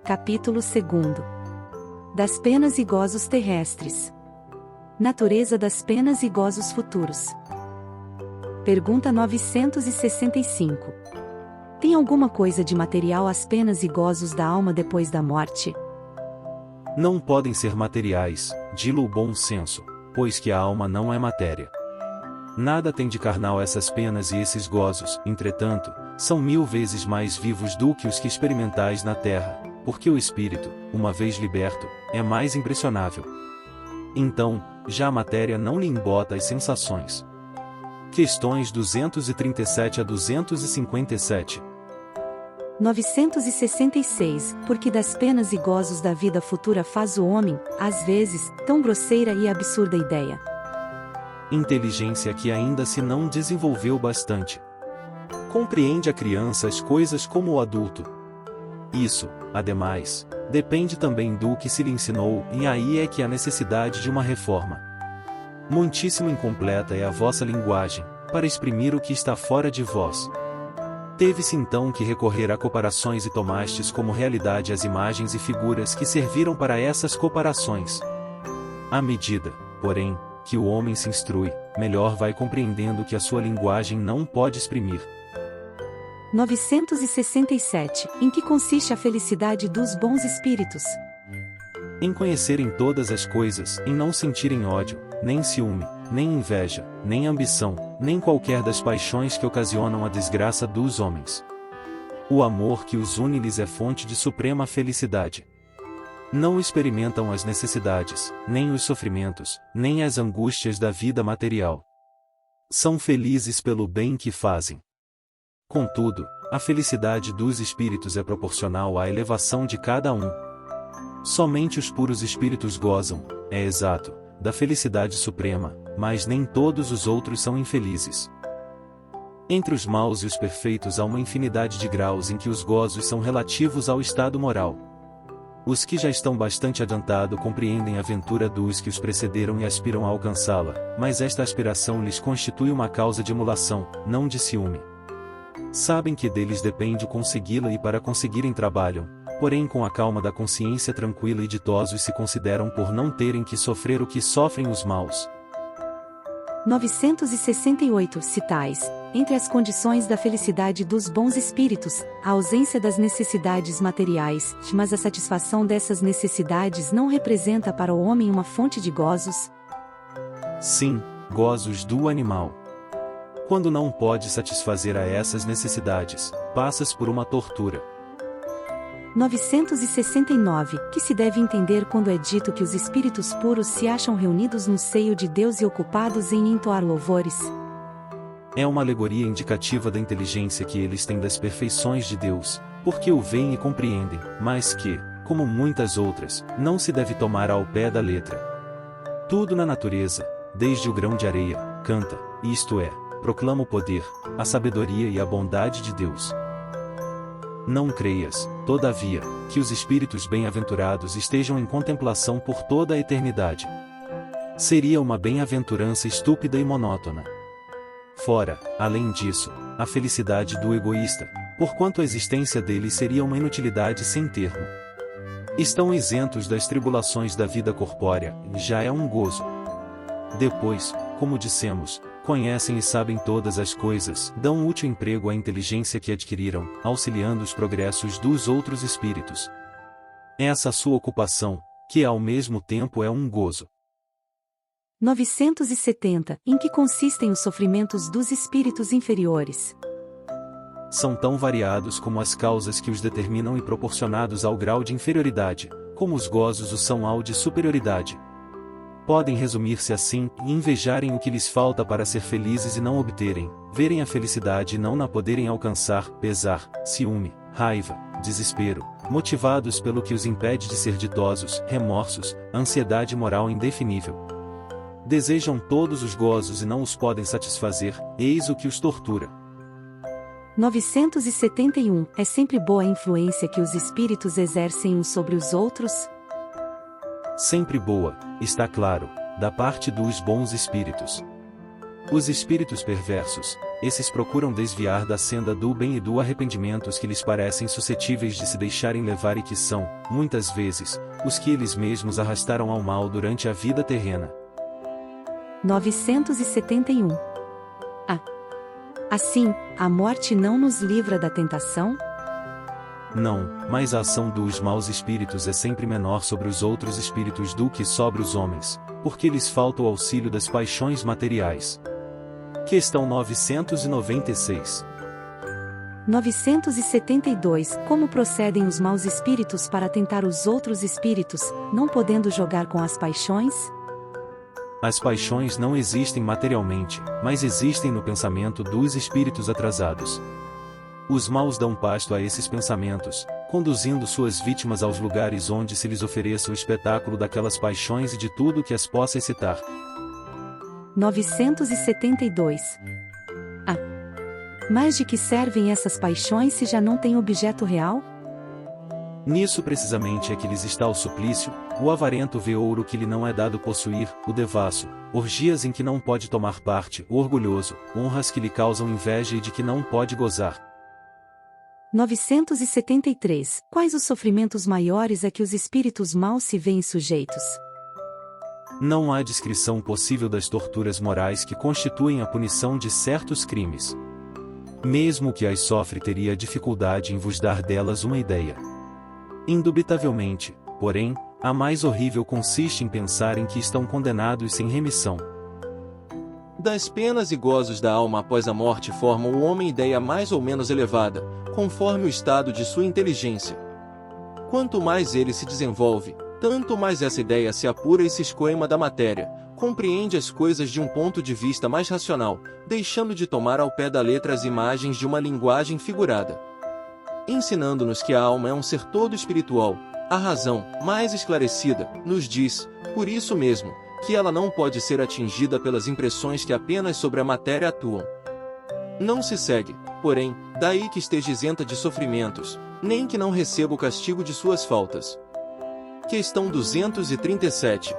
Capítulo 2. Das penas e gozos terrestres. Natureza das penas e gozos futuros. Pergunta 965. Tem alguma coisa de material as penas e gozos da alma depois da morte? Não podem ser materiais, dilo o bom senso, pois que a alma não é matéria. Nada tem de carnal essas penas e esses gozos, entretanto, são 1000 vezes mais vivos do que os que experimentais na terra, porque o espírito, uma vez liberto, é mais impressionável. Então, já a matéria não lhe embota as sensações. Questões 237 a 257. 966. Porque das penas e gozos da vida futura faz o homem, às vezes, tão grosseira e absurda ideia? Inteligência que ainda se não desenvolveu bastante. Compreende a criança as coisas como o adulto. Isso, ademais, depende também do que se lhe ensinou, e aí é que há necessidade de uma reforma. Muitíssimo incompleta é a vossa linguagem, para exprimir o que está fora de vós. Teve-se então que recorrer a comparações e tomastes como realidade as imagens e figuras que serviram para essas comparações. À medida, porém, que o homem se instrui, melhor vai compreendendo que a sua linguagem não pode exprimir. 967. Em que consiste a felicidade dos bons espíritos? Em conhecerem todas as coisas, em não sentirem ódio, nem ciúme, nem inveja, nem ambição, nem qualquer das paixões que ocasionam a desgraça dos homens. O amor que os une lhes é fonte de suprema felicidade. Não experimentam as necessidades, nem os sofrimentos, nem as angústias da vida material. São felizes pelo bem que fazem. Contudo, a felicidade dos espíritos é proporcional à elevação de cada um. Somente os puros espíritos gozam, é exato, da felicidade suprema, mas nem todos os outros são infelizes. Entre os maus e os perfeitos há uma infinidade de graus em que os gozos são relativos ao estado moral. Os que já estão bastante adiantados compreendem a ventura dos que os precederam e aspiram a alcançá-la, mas esta aspiração lhes constitui uma causa de emulação, não de ciúme. Sabem que deles depende consegui-la e para conseguirem trabalham, porém com a calma da consciência tranquila e ditosos se consideram por não terem que sofrer o que sofrem os maus. 968. Citais, entre as condições da felicidade dos bons espíritos, a ausência das necessidades materiais, mas a satisfação dessas necessidades não representa para o homem uma fonte de gozos? Sim, gozos do animal. Quando não pode satisfazer a essas necessidades, passas por uma tortura. 969. Que se deve entender quando é dito que os espíritos puros se acham reunidos no seio de Deus e ocupados em entoar louvores? É uma alegoria indicativa da inteligência que eles têm das perfeições de Deus, porque o veem e compreendem, mas que, como muitas outras, não se deve tomar ao pé da letra. Tudo na natureza, desde o grão de areia, canta, isto é, proclama o poder, a sabedoria e a bondade de Deus. Não creias, todavia, que os espíritos bem-aventurados estejam em contemplação por toda a eternidade. Seria uma bem-aventurança estúpida e monótona. Fora, além disso, a felicidade do egoísta, porquanto a existência dele seria uma inutilidade sem termo. Estão isentos das tribulações da vida corpórea, e já é um gozo. Depois, como dissemos, conhecem e sabem todas as coisas, dão útil emprego à inteligência que adquiriram, auxiliando os progressos dos outros espíritos. Essa sua ocupação, que ao mesmo tempo é um gozo. 970. Em que consistem os sofrimentos dos espíritos inferiores? São tão variados como as causas que os determinam e proporcionados ao grau de inferioridade, como os gozos o são ao de superioridade. Podem resumir-se assim, e invejarem o que lhes falta para ser felizes e não obterem, verem a felicidade e não na poderem alcançar, pesar, ciúme, raiva, desespero, motivados pelo que os impede de ser ditosos, remorsos, ansiedade moral indefinível. Desejam todos os gozos e não os podem satisfazer, eis o que os tortura. 971. É sempre boa a influência que os espíritos exercem uns sobre os outros? Sempre boa, está claro, da parte dos bons espíritos. Os espíritos perversos, esses procuram desviar da senda do bem e do arrependimento os que lhes parecem suscetíveis de se deixarem levar e que são, muitas vezes, os que eles mesmos arrastaram ao mal durante a vida terrena. 971. Assim, a morte não nos livra da tentação? Não, mas a ação dos maus espíritos é sempre menor sobre os outros espíritos do que sobre os homens, porque lhes falta o auxílio das paixões materiais. Questão 996. 972. Como procedem os maus espíritos para tentar os outros espíritos, não podendo jogar com as paixões? As paixões não existem materialmente, mas existem no pensamento dos espíritos atrasados. Os maus dão pasto a esses pensamentos, conduzindo suas vítimas aos lugares onde se lhes ofereça o espetáculo daquelas paixões e de tudo que as possa excitar. 972. Mas de que servem essas paixões se já não têm objeto real? Nisso precisamente é que lhes está o suplício. O avarento vê ouro que lhe não é dado possuir, o devasso, orgias em que não pode tomar parte, o orgulhoso, honras que lhe causam inveja e de que não pode gozar. 973. Quais os sofrimentos maiores a que os espíritos maus se veem sujeitos? Não há descrição possível das torturas morais que constituem a punição de certos crimes. Mesmo que as sofre teria dificuldade em vos dar delas uma ideia. Indubitavelmente, porém, a mais horrível consiste em pensar em que estão condenados sem remissão. Das penas e gozos da alma após a morte formam o homem ideia mais ou menos elevada, conforme o estado de sua inteligência. Quanto mais ele se desenvolve, tanto mais essa ideia se apura e se escoima da matéria, compreende as coisas de um ponto de vista mais racional, deixando de tomar ao pé da letra as imagens de uma linguagem figurada. Ensinando-nos que a alma é um ser todo espiritual, a razão, mais esclarecida, nos diz, por isso mesmo, que ela não pode ser atingida pelas impressões que apenas sobre a matéria atuam. Não se segue, porém, daí que esteja isenta de sofrimentos, nem que não receba o castigo de suas faltas. Questão 237.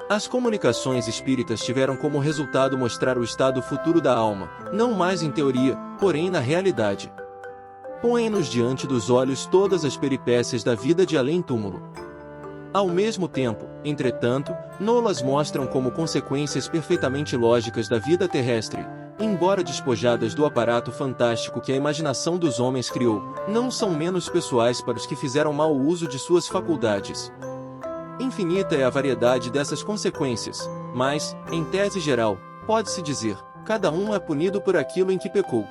As comunicações espíritas tiveram como resultado mostrar o estado futuro da alma, não mais em teoria, porém na realidade. Põem-nos diante dos olhos todas as peripécias da vida de além-túmulo. Ao mesmo tempo, entretanto, nolas mostram como consequências perfeitamente lógicas da vida terrestre, embora despojadas do aparato fantástico que a imaginação dos homens criou, não são menos pessoais para os que fizeram mau uso de suas faculdades. Infinita é a variedade dessas consequências, mas, em tese geral, pode-se dizer, cada um é punido por aquilo em que pecou.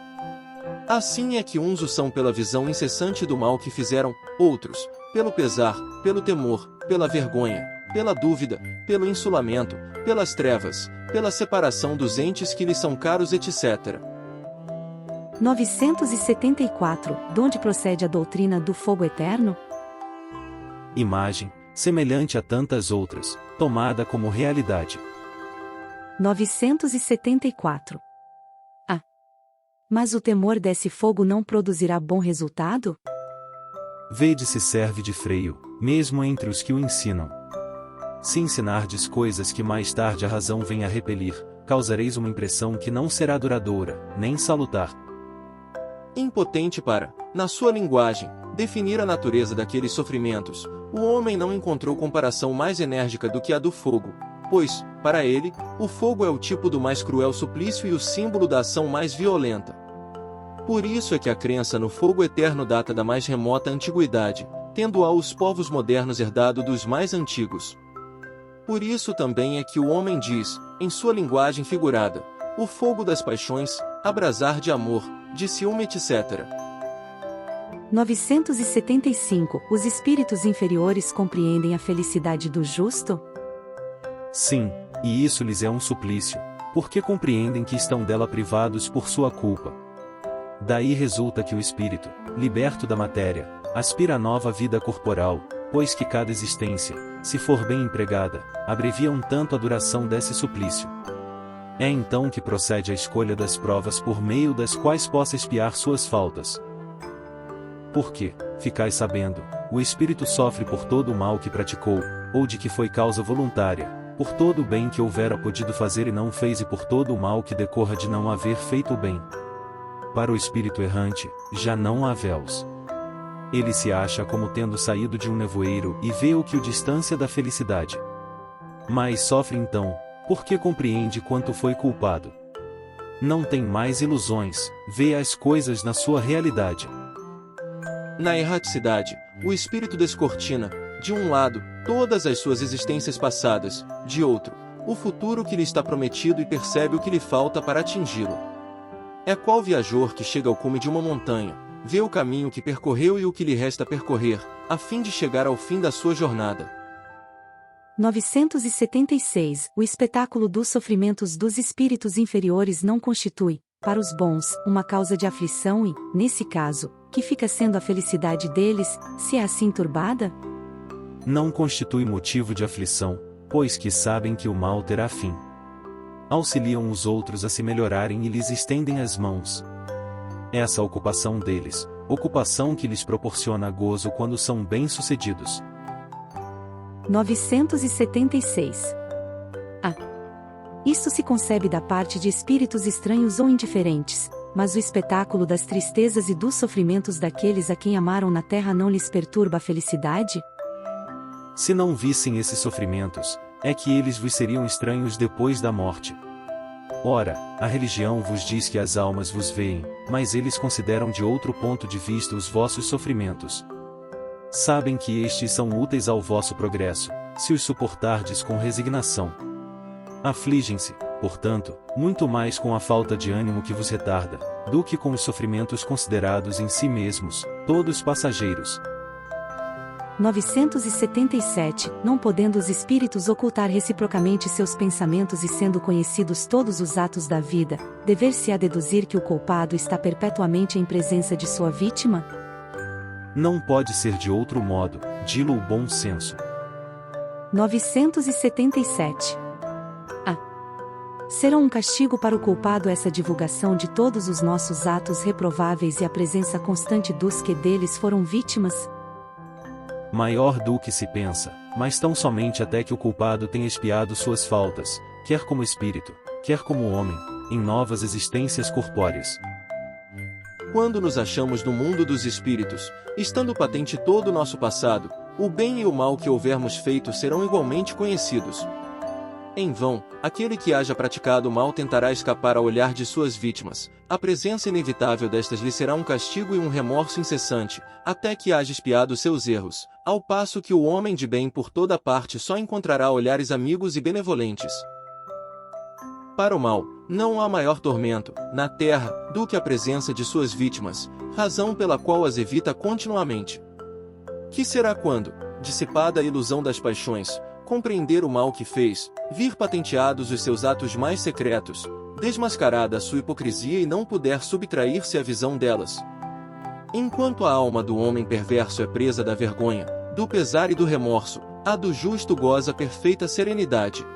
Assim é que uns o são pela visão incessante do mal que fizeram, outros, pelo pesar, pelo temor, pela vergonha, pela dúvida, pelo insulamento, pelas trevas, pela separação dos entes que lhes são caros, etc. 974. Donde procede a doutrina do fogo eterno? Imagem, semelhante a tantas outras, tomada como realidade. 974. Mas o temor desse fogo não produzirá bom resultado? Vede se serve de freio, mesmo entre os que o ensinam. Se ensinardes coisas que mais tarde a razão vem a repelir, causareis uma impressão que não será duradoura, nem salutar. Impotente para, na sua linguagem, definir a natureza daqueles sofrimentos, o homem não encontrou comparação mais enérgica do que a do fogo, pois, para ele, o fogo é o tipo do mais cruel suplício e o símbolo da ação mais violenta. Por isso é que a crença no fogo eterno data da mais remota antiguidade, tendo-a os povos modernos herdado dos mais antigos. Por isso também é que o homem diz, em sua linguagem figurada, o fogo das paixões, abrasar de amor, de ciúme, etc. 975. Os espíritos inferiores compreendem a felicidade do justo? Sim, e isso lhes é um suplício, porque compreendem que estão dela privados por sua culpa. Daí resulta que o espírito, liberto da matéria, aspira a nova vida corporal, pois que cada existência, se for bem empregada, abrevia um tanto a duração desse suplício. É então que procede a escolha das provas por meio das quais possa expiar suas faltas. Porque, ficais sabendo, o espírito sofre por todo o mal que praticou, ou de que foi causa voluntária, por todo o bem que houvera podido fazer e não fez e por todo o mal que decorra de não haver feito o bem. Para o espírito errante, já não há véus. Ele se acha como tendo saído de um nevoeiro e vê o que o distancia da felicidade. Mas sofre então, porque compreende quanto foi culpado. Não tem mais ilusões, vê as coisas na sua realidade. Na erraticidade, o espírito descortina, de um lado, todas as suas existências passadas, de outro, o futuro que lhe está prometido e percebe o que lhe falta para atingi-lo. É qual viajor que chega ao cume de uma montanha, vê o caminho que percorreu e o que lhe resta percorrer, a fim de chegar ao fim da sua jornada. 976. O espetáculo dos sofrimentos dos espíritos inferiores não constitui, para os bons, uma causa de aflição e, nesse caso, que fica sendo a felicidade deles, se é assim turbada? Não constitui motivo de aflição, pois que sabem que o mal terá fim. Auxiliam os outros a se melhorarem e lhes estendem as mãos. Essa ocupação deles, ocupação que lhes proporciona gozo quando são bem-sucedidos. 976. Isto se concebe da parte de espíritos estranhos ou indiferentes, mas o espetáculo das tristezas e dos sofrimentos daqueles a quem amaram na terra não lhes perturba a felicidade? Se não vissem esses sofrimentos, é que eles vos seriam estranhos depois da morte. Ora, a religião vos diz que as almas vos veem, mas eles consideram de outro ponto de vista os vossos sofrimentos. Sabem que estes são úteis ao vosso progresso, se os suportardes com resignação. Afligem-se, portanto, muito mais com a falta de ânimo que vos retarda, do que com os sofrimentos considerados em si mesmos, todos passageiros. 977. Não podendo os espíritos ocultar reciprocamente seus pensamentos e sendo conhecidos todos os atos da vida, dever-se-á deduzir que o culpado está perpetuamente em presença de sua vítima? Não pode ser de outro modo, dilo o bom senso. 977. Será um castigo para o culpado essa divulgação de todos os nossos atos reprováveis e a presença constante dos que deles foram vítimas? Maior do que se pensa, mas tão somente até que o culpado tenha expiado suas faltas, quer como espírito, quer como homem, em novas existências corpóreas. Quando nos achamos no mundo dos espíritos, estando patente todo o nosso passado, o bem e o mal que houvermos feito serão igualmente conhecidos. Em vão, aquele que haja praticado o mal tentará escapar ao olhar de suas vítimas. A presença inevitável destas lhe será um castigo e um remorso incessante, até que haja expiado seus erros, ao passo que o homem de bem por toda parte só encontrará olhares amigos e benevolentes. Para o mal, não há maior tormento, na terra, do que a presença de suas vítimas, razão pela qual as evita continuamente. Que será quando, dissipada a ilusão das paixões, compreender o mal que fez, vir patenteados os seus atos mais secretos, desmascarada a sua hipocrisia e não puder subtrair-se à visão delas. Enquanto a alma do homem perverso é presa da vergonha, do pesar e do remorso, a do justo goza perfeita serenidade.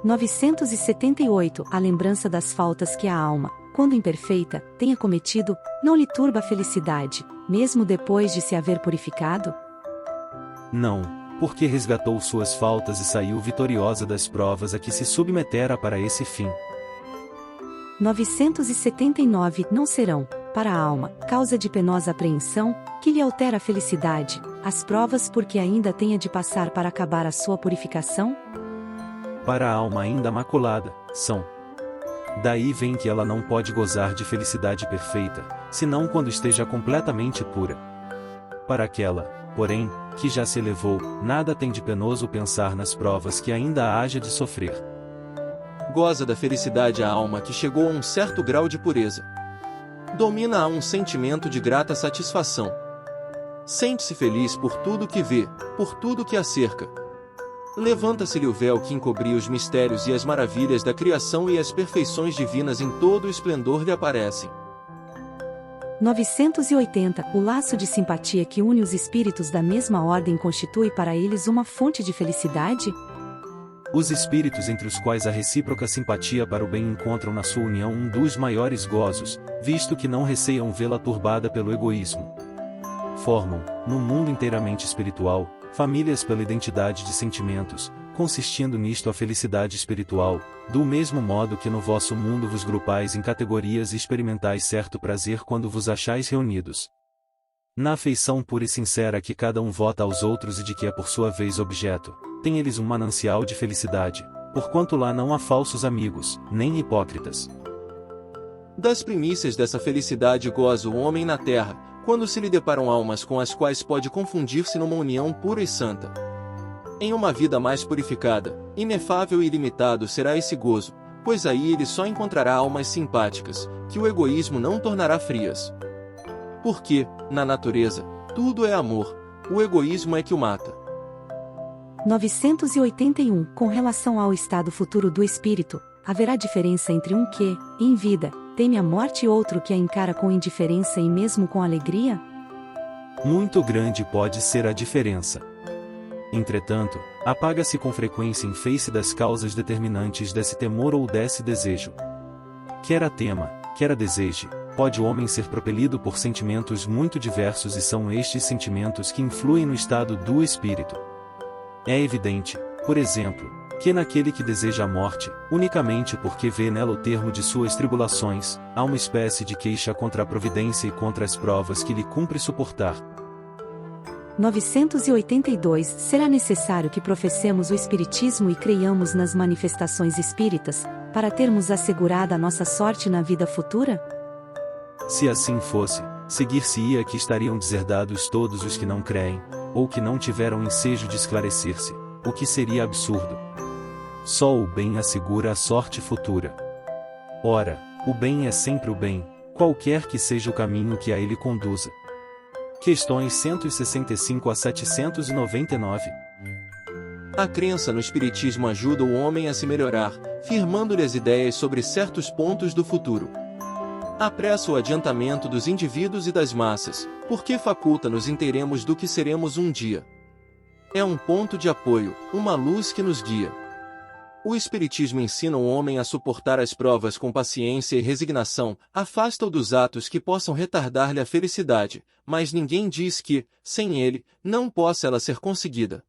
978. A lembrança das faltas que a alma, quando imperfeita, tenha cometido, não lhe turba a felicidade, mesmo depois de se haver purificado? Não, porque resgatou suas faltas e saiu vitoriosa das provas a que se submetera para esse fim. 979. Não serão, para a alma, causa de penosa apreensão, que lhe altera a felicidade, as provas porque ainda tenha de passar para acabar a sua purificação? Para a alma ainda maculada, são. Daí vem que ela não pode gozar de felicidade perfeita, senão quando esteja completamente pura. Para aquela, porém, que já se elevou, nada tem de penoso pensar nas provas que ainda haja de sofrer. Goza da felicidade a alma que chegou a um certo grau de pureza. Domina-a um sentimento de grata satisfação. Sente-se feliz por tudo que vê, por tudo que a cerca. Levanta-se-lhe o véu que encobria os mistérios e as maravilhas da criação e as perfeições divinas em todo o esplendor lhe aparecem. 980. O laço de simpatia que une os espíritos da mesma ordem constitui para eles uma fonte de felicidade? Os espíritos entre os quais a recíproca simpatia para o bem encontram na sua união um dos maiores gozos, visto que não receiam vê-la turbada pelo egoísmo. Formam, no mundo inteiramente espiritual, famílias pela identidade de sentimentos, consistindo nisto a felicidade espiritual, do mesmo modo que no vosso mundo vos grupais em categorias e experimentais certo prazer quando vos achais reunidos. Na afeição pura e sincera que cada um vota aos outros e de que é por sua vez objeto, tem eles um manancial de felicidade, porquanto lá não há falsos amigos, nem hipócritas. Das primícias dessa felicidade goza o homem na terra, quando se lhe deparam almas com as quais pode confundir-se numa união pura e santa. Em uma vida mais purificada, inefável e ilimitado será esse gozo, pois aí ele só encontrará almas simpáticas, que o egoísmo não tornará frias. Porque, na natureza, tudo é amor, o egoísmo é que o mata. 981. Com relação ao estado futuro do espírito, haverá diferença entre um que, em vida, teme a morte e outro que a encara com indiferença e mesmo com alegria? Muito grande pode ser a diferença. Entretanto, apaga-se com frequência em face das causas determinantes desse temor ou desse desejo. Quer a tema, quer a deseje, pode o homem ser propelido por sentimentos muito diversos e são estes sentimentos que influem no estado do espírito. É evidente, por exemplo, que naquele que deseja a morte, unicamente porque vê nela o termo de suas tribulações, há uma espécie de queixa contra a providência e contra as provas que lhe cumpre suportar. 982. Será necessário que professemos o Espiritismo e creiamos nas manifestações espíritas, para termos assegurada a nossa sorte na vida futura? Se assim fosse, seguir-se-ia que estariam deserdados todos os que não creem, ou que não tiveram ensejo de esclarecer-se, o que seria absurdo. Só o bem assegura a sorte futura. Ora, o bem é sempre o bem, qualquer que seja o caminho que a ele conduza. Questões 165 a 799. A crença no Espiritismo ajuda o homem a se melhorar, firmando-lhe as ideias sobre certos pontos do futuro. Apressa o adiantamento dos indivíduos e das massas, porque faculta-nos inteiremos do que seremos um dia. É um ponto de apoio, uma luz que nos guia. O Espiritismo ensina o homem a suportar as provas com paciência e resignação, afasta-o dos atos que possam retardar-lhe a felicidade, mas ninguém diz que, sem ele, não possa ela ser conseguida.